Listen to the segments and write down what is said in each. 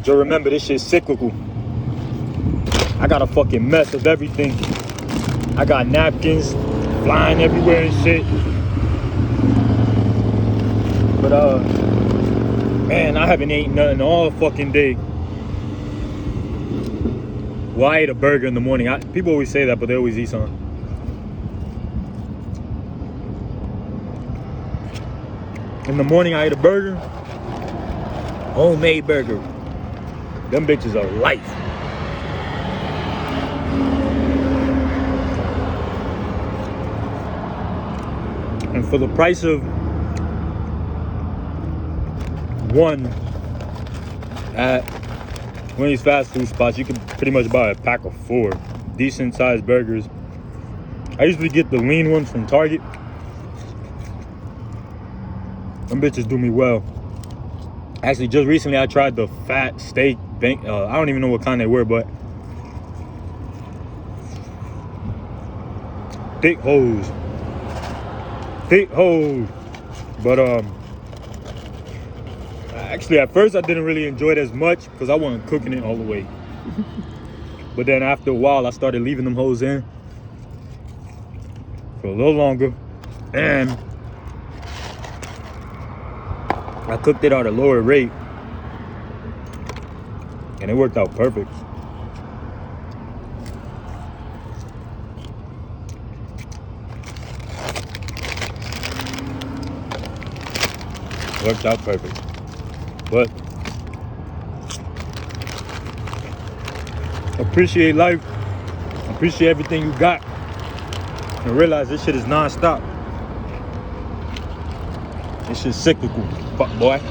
Just remember, this shit's cyclical. I got a fucking mess of everything. I got napkins flying everywhere and shit. But man, I haven't eaten nothing all fucking day. Well, I ate a burger in the morning. People always say that, but they always eat something. In the morning, I ate a burger. Homemade burger. Them bitches are life. And for the price of one at one of these fast food spots, you can pretty much buy a pack of 4 decent sized burgers. I usually get the lean ones from Target. Them bitches do me well. Actually, just recently I tried the fat steak bank. I don't even know what kind they were, but thick hoes. But actually at first I didn't really enjoy it as much because I wasn't cooking it all the way. But then after a while I started leaving them hoes in for a little longer, and I cooked it at a lower rate, and it worked out perfect. Worked out perfect. But appreciate life, appreciate everything you got, and realize this shit is non-stop. This shit's cyclical, fuck boy.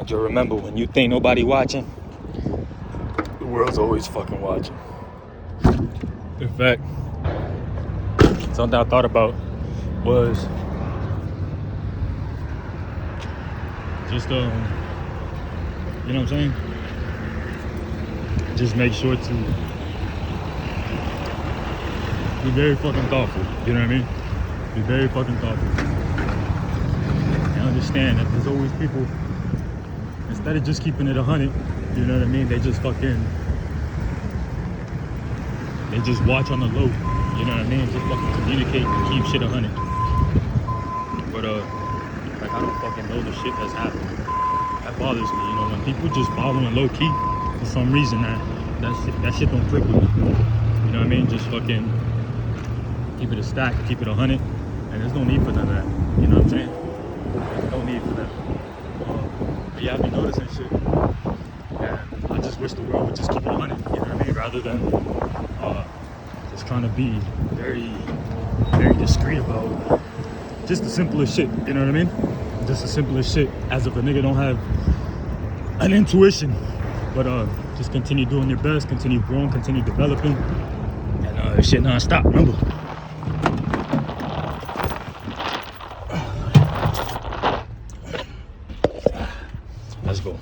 Just remember, when you think nobody watching, the world's always fucking watching. In fact, something I thought about was just you know what I'm saying? Just make sure to be very fucking thoughtful. You know what I mean? Be very fucking thoughtful. And understand that there's always people, instead of just keeping it 100, you know what I mean? They just watch on the low, you know what I mean? Just fucking communicate and keep shit 100. But like, I don't fucking know the shit that's happening. That bothers me, you know, when people just following low key for some reason. That shit don't click with me. You know what I mean? Just fucking keep it a stack, keep it 100, and there's no need for none of that. You know what I'm saying? There's no need for that. But yeah, I be noticing shit. And I just wish the world would just keep it 100. You know what I mean? Rather than just trying to be very, very discreet about just the simplest shit. You know what I mean? Just the simplest shit. As if a nigga don't have an intuition. But just continue doing your best, continue growing, continue developing, and shit non-stop. Remember. Let's go.